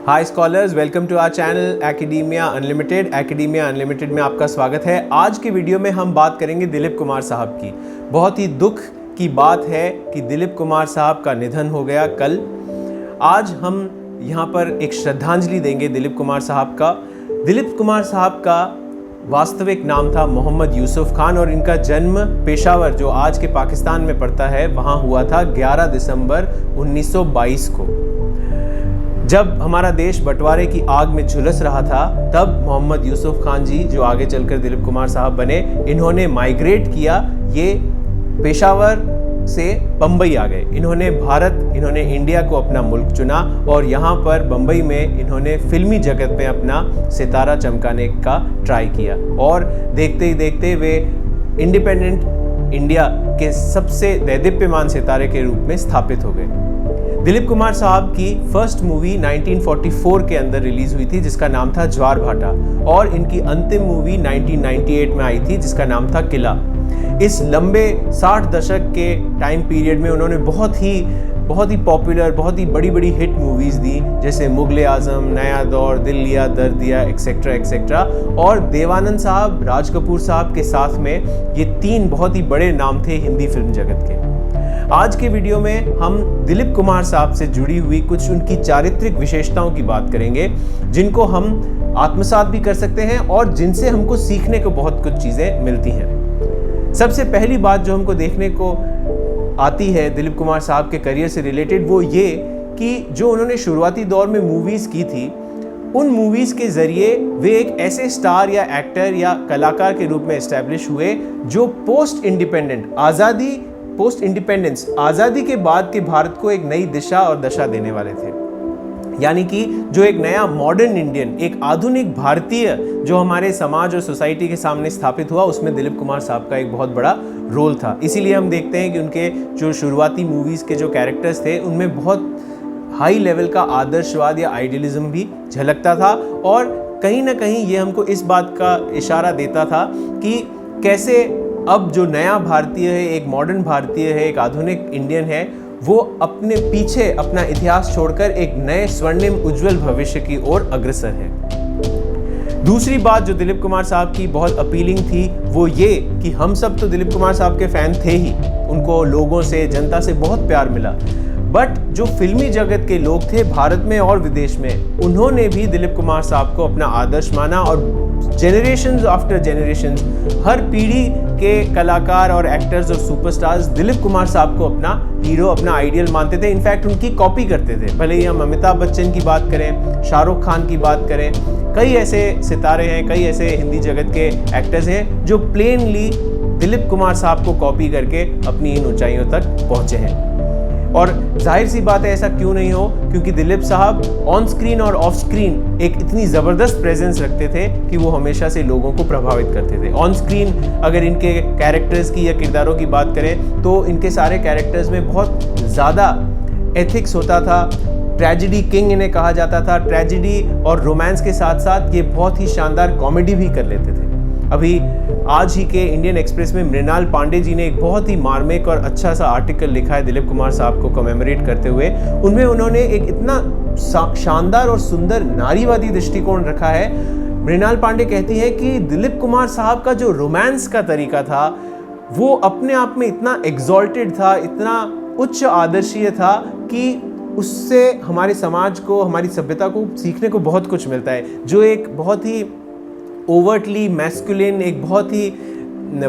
Hi scholars, welcome to our channel academia unlimited. Academia unlimited में आपका स्वागत है। आज के वीडियो में हम बात करेंगे दिलीप कुमार साहब की। बहुत ही दुख की बात है कि दिलीप कुमार साहब का निधन हो गया कल। आज हम यहाँ पर एक श्रद्धांजलि देंगे दिलीप कुमार साहब का। दिलीप कुमार साहब का वास्तविक नाम था मोहम्मद यूसुफ खान और इनका जन्म पेशावर, जो आज के पाकिस्तान में पड़ता है, वहाँ हुआ था 11 दिसंबर 1922 को। जब हमारा देश बंटवारे की आग में झुलस रहा था, तब मोहम्मद यूसुफ खान जी, जो आगे चलकर दिलीप कुमार साहब बने, इन्होंने माइग्रेट किया। ये पेशावर से बम्बई आ गए। इन्होंने इंडिया को अपना मुल्क चुना और यहाँ पर बम्बई में इन्होंने फिल्मी जगत में अपना सितारा चमकाने का ट्राई किया और देखते ही देखते वे इंडिपेंडेंट इंडिया के सबसे दैदीप्यमान सितारे के रूप में स्थापित हो गए। दिलीप कुमार साहब की फर्स्ट मूवी 1944 के अंदर रिलीज हुई थी, जिसका नाम था ज्वार भाटा, और इनकी अंतिम मूवी 1998 में आई थी, जिसका नाम था किला। इस लंबे 60 दशक के टाइम पीरियड में उन्होंने बहुत ही पॉपुलर, बहुत ही बड़ी बड़ी हिट मूवीज़ दी, जैसे मुगले आजम, नया दौर, दिल लिया दर्द दिया, एक्सेट्रा एक्सेट्रा। और देवानंद साहब, राज कपूर साहब के साथ में ये तीन बहुत ही बड़े नाम थे हिंदी फिल्म जगत के। आज के वीडियो में हम दिलीप कुमार साहब से जुड़ी हुई कुछ उनकी चारित्रिक विशेषताओं की बात करेंगे, जिनको हम आत्मसात भी कर सकते हैं और जिनसे हमको सीखने को बहुत कुछ चीज़ें मिलती हैं। सबसे पहली बात जो हमको देखने को आती है दिलीप कुमार साहब के करियर से रिलेटेड, वो ये कि जो उन्होंने शुरुआती दौर में मूवीज़ की थी, उन मूवीज़ के ज़रिए वे एक ऐसे स्टार या एक्टर या कलाकार के रूप में एस्टैब्लिश हुए जो पोस्ट इंडिपेंडेंस आज़ादी के बाद के भारत को एक नई दिशा और दशा देने वाले थे। यानी कि जो एक नया मॉडर्न इंडियन, एक आधुनिक भारतीय जो हमारे समाज और सोसाइटी के सामने स्थापित हुआ, उसमें दिलीप कुमार साहब का एक बहुत बड़ा रोल था। इसीलिए हम देखते हैं कि उनके जो शुरुआती मूवीज़ के जो कैरेक्टर्स थे, उनमें बहुत हाई लेवल का आदर्शवाद या आइडियलिज्म भी झलकता था और कहीं ना कहीं ये हमको इस बात का इशारा देता था कि कैसे अब जो नया भारतीय है, एक मॉडर्न भारतीय है, एक आधुनिक इंडियन है, वो अपने पीछे अपना इतिहास छोड़कर एक नए स्वर्णिम उज्जवल भविष्य की ओर अग्रसर है। दूसरी बात जो दिलीप कुमार साहब की बहुत अपीलिंग थी, वो ये कि हम सब तो दिलीप कुमार साहब के फैन थे ही, उनको लोगों से, जनता से बहुत प्यार मिला, बट जो फिल्मी जगत के लोग थे भारत में और विदेश में, उन्होंने भी दिलीप कुमार साहब को अपना आदर्श माना और जनरेशंस आफ्टर जनरेशंस हर पीढ़ी के कलाकार और एक्टर्स और सुपरस्टार्स दिलीप कुमार साहब को अपना हीरो, अपना आइडियल मानते थे। इनफैक्ट उनकी कॉपी करते थे। भले ही हम अमिताभ बच्चन की बात करें, शाहरुख खान की बात करें, कई ऐसे सितारे हैं, कई ऐसे हिंदी जगत के एक्टर्स हैं जो प्लेनली दिलीप कुमार साहब को कॉपी करके अपनी इन ऊंचाइयों तक पहुंचे हैं। और जाहिर सी बात है, ऐसा क्यों नहीं हो, क्योंकि दिलीप साहब ऑन स्क्रीन और ऑफ स्क्रीन एक इतनी ज़बरदस्त प्रेजेंस रखते थे कि वो हमेशा से लोगों को प्रभावित करते थे। ऑन स्क्रीन अगर इनके कैरेक्टर्स की या किरदारों की बात करें, तो इनके सारे कैरेक्टर्स में बहुत ज़्यादा एथिक्स होता था। ट्रेजेडी किंग इन्हें कहा जाता था। ट्रेजेडी और रोमांस के साथ साथ ये बहुत ही शानदार कॉमेडी भी कर लेते थे। अभी आज ही के इंडियन एक्सप्रेस में मृणाल पांडे जी ने एक बहुत ही मार्मिक और अच्छा सा आर्टिकल लिखा है दिलीप कुमार साहब को कमेमोरेट करते हुए। उनमें उन्होंने एक इतना शानदार और सुंदर नारीवादी दृष्टिकोण रखा है। मृणाल पांडे कहती है कि दिलीप कुमार साहब का जो रोमांस का तरीका था, वो अपने आप में इतना एग्जॉल्टेड था, इतना उच्च आदर्शीय था कि उससे हमारे समाज को, हमारी सभ्यता को सीखने को बहुत कुछ मिलता है। जो एक बहुत ही ओवर्टली मैस्कुलिन, एक बहुत ही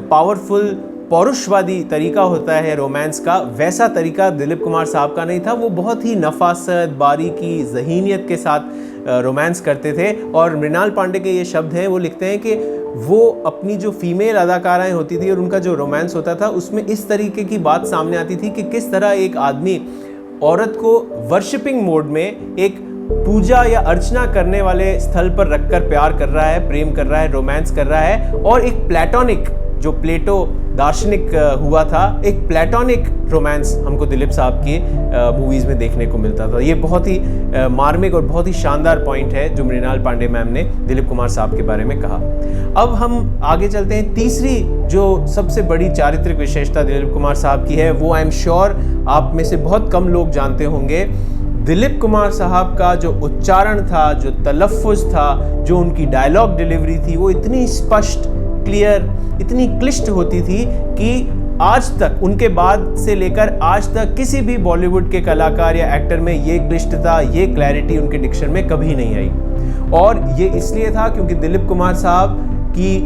पावरफुल पौरुषवादी तरीका होता है रोमांस का, वैसा तरीका दिलीप कुमार साहब का नहीं था। वो बहुत ही नफासत, बारीकी, ज़हीनियत के साथ रोमांस करते थे। और मृणाल पांडे के ये शब्द हैं, वो लिखते हैं कि वो अपनी जो फीमेल अदाकाराएं होती थी और उनका जो रोमांस होता था, उसमें इस तरीके की बात सामने आती थी कि किस तरह एक आदमी औरत को वर्शिपिंग मोड में, एक पूजा या अर्चना करने वाले स्थल पर रखकर प्यार कर रहा है, प्रेम कर रहा है, रोमांस कर रहा है। और एक प्लेटोनिक, जो प्लेटो दार्शनिक हुआ था, एक प्लेटोनिक रोमांस हमको दिलीप साहब की मूवीज़ में देखने को मिलता था। ये बहुत ही मार्मिक और बहुत ही शानदार पॉइंट है जो मृणाल पांडे मैम ने दिलीप कुमार साहब के बारे में कहा। अब हम आगे चलते हैं। तीसरी जो सबसे बड़ी चारित्रिक विशेषता दिलीप कुमार साहब की है, वो आई एम श्योर आप में से बहुत कम लोग जानते होंगे। दिलीप कुमार साहब का जो उच्चारण था, जो तलफ़्फ़ुज़ था, जो उनकी डायलॉग डिलीवरी थी, वो इतनी स्पष्ट, क्लियर, इतनी क्लिष्ट होती थी कि आज तक, उनके बाद से लेकर आज तक किसी भी बॉलीवुड के कलाकार या एक्टर में ये क्लिष्टता, ये क्लैरिटी उनके डिक्शन में कभी नहीं आई। और ये इसलिए था क्योंकि दिलीप कुमार साहब की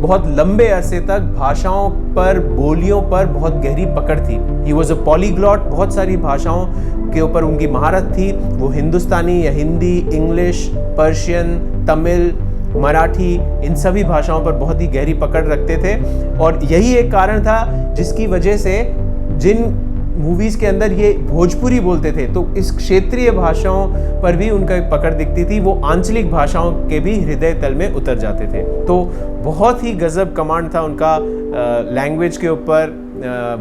बहुत लंबे अरसे तक भाषाओं पर, बोलियों पर बहुत गहरी पकड़ थी। ही वॉज अ पॉलीग्लॉट, बहुत सारी भाषाओं के ऊपर उनकी महारत थी। वो हिंदुस्तानी या हिंदी, इंग्लिश, पर्शियन, तमिल, मराठी, इन सभी भाषाओं पर बहुत ही गहरी पकड़ रखते थे। और यही एक कारण था जिसकी वजह से जिन मूवीज़ के अंदर ये भोजपुरी बोलते थे तो इस क्षेत्रीय भाषाओं पर भी उनका एक पकड़ दिखती थी, वो आंचलिक भाषाओं के भी हृदय तल में उतर जाते थे। तो बहुत ही गजब कमांड था उनका लैंग्वेज के ऊपर,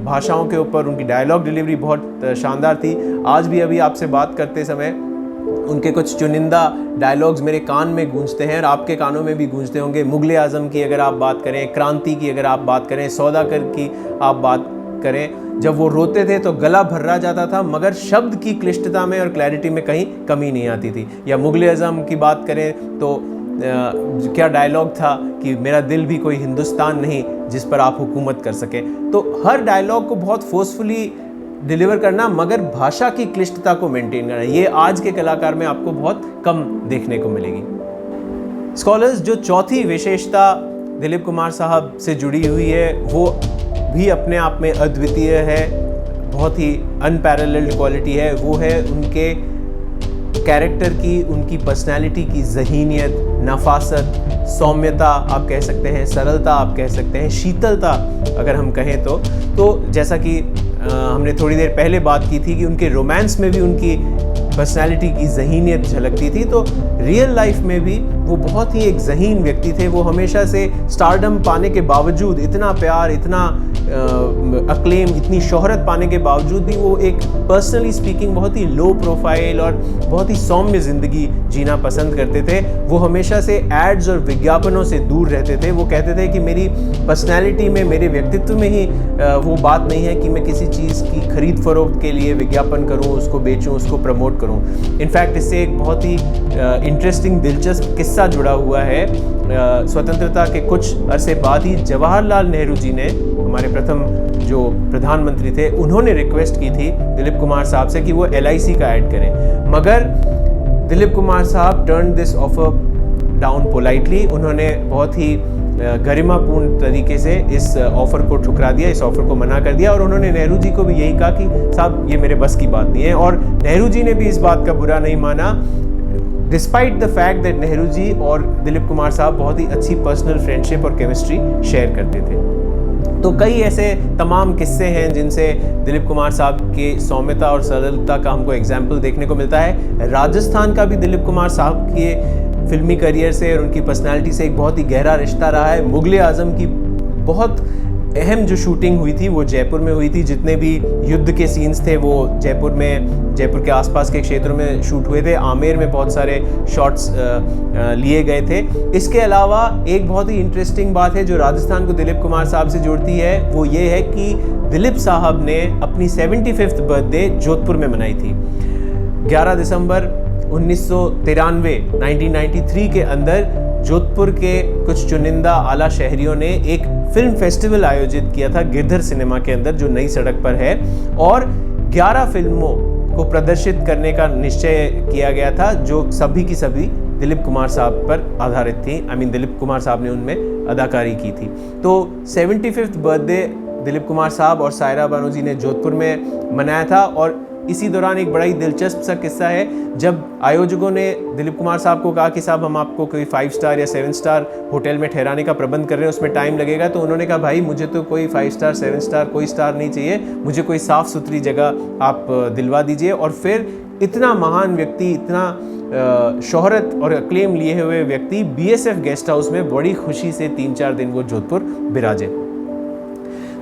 भाषाओं के ऊपर। उनकी डायलॉग डिलीवरी बहुत शानदार थी। आज भी अभी आपसे बात करते समय उनके कुछ चुनिंदा डायलॉग्स मेरे कान में गूंजते हैं और आपके कानों में भी गूंजते होंगे। मुगले आज़म की अगर आप बात करें, क्रांति की अगर आप बात करें, सौदागर की आप बात करें, जब वो रोते थे तो गला भर्रा जाता था मगर शब्द की क्लिष्टता में और क्लैरिटी में कहीं कमी नहीं आती थी। या मुगले आज़म की बात करें तो क्या डायलॉग था कि मेरा दिल भी कोई हिंदुस्तान नहीं जिस पर आप हुकूमत कर सकें। तो हर डायलॉग को बहुत फोर्सफुली डिलीवर करना मगर भाषा की क्लिष्टता को मेंटेन करना, ये आज के कलाकार में आपको बहुत कम देखने को मिलेगी। स्कॉलर्स, जो चौथी विशेषता दिलीप कुमार साहब से जुड़ी हुई है वो भी अपने आप में अद्वितीय है, बहुत ही अनपैरेलल्ड क्वालिटी है। वो है उनके कैरेक्टर की, उनकी पर्सनैलिटी की ज़हीनियत, नफासत, सौम्यता आप कह सकते हैं, सरलता आप कह सकते हैं, शीतलता अगर हम कहें तो जैसा कि हमने थोड़ी देर पहले बात की थी कि उनके रोमांस में भी उनकी पर्सनैलिटी की ज़हीनियत झलकती थी, तो रियल लाइफ में भी वो बहुत ही एक ज़हीन व्यक्ति थे। वो हमेशा से स्टारडम पाने के बावजूद, इतना प्यार, इतना अक्लेम, इतनी शोहरत पाने के बावजूद भी वो एक पर्सनली स्पीकिंग बहुत ही लो प्रोफाइल और बहुत ही सौम्य ज़िंदगी जीना पसंद करते थे। वो हमेशा से एड्स और विज्ञापनों से दूर रहते थे। वो कहते थे कि मेरी पर्सनैलिटी में, मेरे व्यक्तित्व में ही वो बात नहीं है कि मैं किसी चीज़ की खरीद फरोख्त के लिए विज्ञापन करूँ, उसको बेचूँ, उसको प्रमोट करूँ। इनफैक्ट इससे एक बहुत ही इंटरेस्टिंग, दिलचस्प किस्सा जुड़ा हुआ है। स्वतंत्रता के कुछ अरसे बाद ही जवाहरलाल नेहरू जी ने, हमारे प्रथम जो प्रधानमंत्री थे, उन्होंने रिक्वेस्ट की थी दिलीप कुमार साहब से कि वो LIC का ऐड करें, मगर दिलीप कुमार साहब turn this offer down politely. उन्होंने बहुत ही गरिमापूर्ण तरीके से इस ऑफ़र को ठुकरा दिया, इस ऑफ़र को मना कर दिया और उन्होंने नेहरू जी को भी यही कहा कि साहब ये मेरे बस की बात नहीं है। और नेहरू जी ने भी इस बात का बुरा नहीं माना, despite the fact that Nehru ji और दिलीप कुमार साहब बहुत ही अच्छी पर्सनल फ्रेंडशिप और केमिस्ट्री शेयर करते थे। तो कई ऐसे तमाम किस्से हैं जिनसे दिलीप कुमार साहब के सौम्यता और सरलता का हमको एग्जाम्पल देखने को मिलता है। राजस्थान का भी दिलीप कुमार साहब के फिल्मी करियर से और उनकी पर्सनालिटी से एक बहुत ही गहरा रिश्ता रहा है। मुगले आज़म की बहुत अहम जो शूटिंग हुई थी वो जयपुर में हुई थी। जितने भी युद्ध के सीन्स थे वो जयपुर के आसपास के क्षेत्रों में शूट हुए थे। आमेर में बहुत सारे शॉट्स लिए गए थे। इसके अलावा एक बहुत ही इंटरेस्टिंग बात है जो राजस्थान को दिलीप कुमार साहब से जोड़ती है, वो ये है कि दिलीप साहब ने अपनी 75th बर्थडे जोधपुर में मनाई थी। 11 दिसंबर 1993 के अंदर जोधपुर के कुछ चुनिंदा आला शहरियों ने एक फिल्म फेस्टिवल आयोजित किया था गिरधर सिनेमा के अंदर, जो नई सड़क पर है, और 11 फिल्मों को प्रदर्शित करने का निश्चय किया गया था जो सभी की सभी दिलीप कुमार साहब पर आधारित थी। दिलीप कुमार साहब ने उनमें अदाकारी की थी। तो 75th बर्थडे दिलीप कुमार साहब और सायरा बानो जी ने जोधपुर में मनाया था। और इसी दौरान एक बड़ा ही दिलचस्प सा किस्सा है, जब आयोजकों ने दिलीप कुमार साहब को कहा कि साहब हम आपको कोई 5 स्टार या 7 स्टार होटल में ठहराने का प्रबंध कर रहे हैं, उसमें टाइम लगेगा, तो उन्होंने कहा भाई मुझे तो कोई 5 स्टार 7 स्टार कोई स्टार नहीं चाहिए, मुझे कोई साफ़ सुथरी जगह आप दिलवा दीजिए। और फिर इतना महान व्यक्ति, इतना शोहरत और अक्लेम लिए हुए व्यक्ति BSF गेस्ट हाउस में बड़ी खुशी से 3-4 दिन वो जोधपुर बिराजे।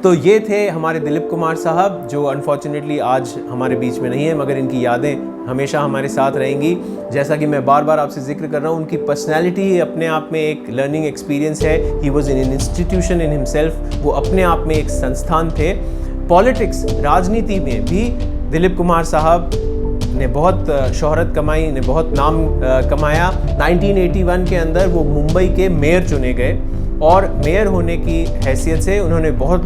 तो ये थे हमारे दिलीप कुमार साहब, जो अनफॉर्चुनेटली आज हमारे बीच में नहीं है, मगर इनकी यादें हमेशा हमारे साथ रहेंगी। जैसा कि मैं बार बार आपसे जिक्र कर रहा हूँ, उनकी पर्सनैलिटी अपने आप में एक लर्निंग एक्सपीरियंस है। He was in institution in himself, वो अपने आप में एक संस्थान थे। पॉलिटिक्स, राजनीति में भी दिलीप कुमार साहब ने बहुत शोहरत कमाई, ने बहुत नाम कमाया। 1981 के अंदर वो मुंबई के मेयर चुने गए और मेयर होने की हैसियत से उन्होंने बहुत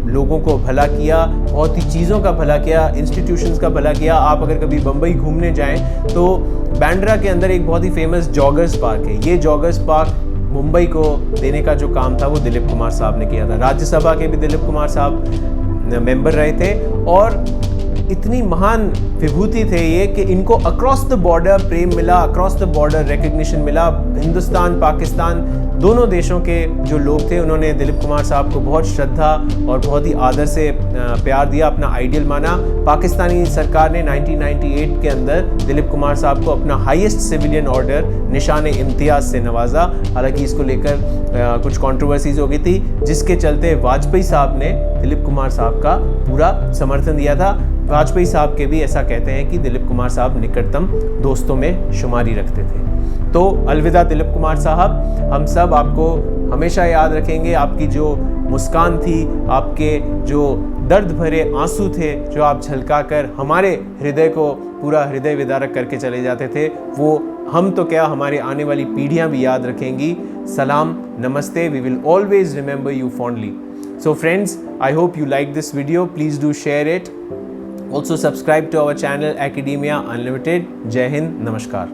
लोगों को भला किया, बहुत ही चीज़ों का भला किया, इंस्टीट्यूशंस का भला किया। आप अगर कभी बम्बई घूमने जाएं तो बांद्रा के अंदर एक बहुत ही फेमस जॉगर्स पार्क है। ये जॉगर्स पार्क मुंबई को देने का जो काम था वो दिलीप कुमार साहब ने किया था। राज्यसभा के भी दिलीप कुमार साहब मेंबर रहे थे और इतनी महान विभूति थे ये कि इनको अक्रॉस द बॉर्डर प्रेम मिला, अक्रॉस द बॉर्डर रिकग्निशन मिला। हिंदुस्तान पाकिस्तान दोनों देशों के जो लोग थे उन्होंने दिलीप कुमार साहब को बहुत श्रद्धा और बहुत ही आदर से प्यार दिया, अपना आइडियल माना। पाकिस्तानी सरकार ने 1998 के अंदर दिलीप कुमार साहब को अपना हाईएस्ट सिविलियन ऑर्डर निशान इम्तियाज़ से नवाजा। हालांकि इसको लेकर कुछ कंट्रोवर्सीज हो गई थी, जिसके चलते वाजपेयी साहब ने दिलीप कुमार साहब का पूरा समर्थन दिया था। वाजपेयी साहब के भी ऐसा कहते हैं कि दिलीप कुमार साहब निकटतम दोस्तों में शुमारी रखते थे। तो अलविदा दिलीप कुमार साहब, हम सब आपको हमेशा याद रखेंगे। आपकी जो मुस्कान थी, आपके जो दर्द भरे आंसू थे जो आप झलकाकर हमारे हृदय को पूरा हृदय विदारक करके चले जाते थे, वो हम तो क्या हमारी आने वाली पीढ़ियां भी याद रखेंगी। सलाम, नमस्ते, we will always remember you fondly. So friends, I hope you like this video. Please do share it. Also subscribe to our channel Academia Unlimited. Jai Hind, Namaskar.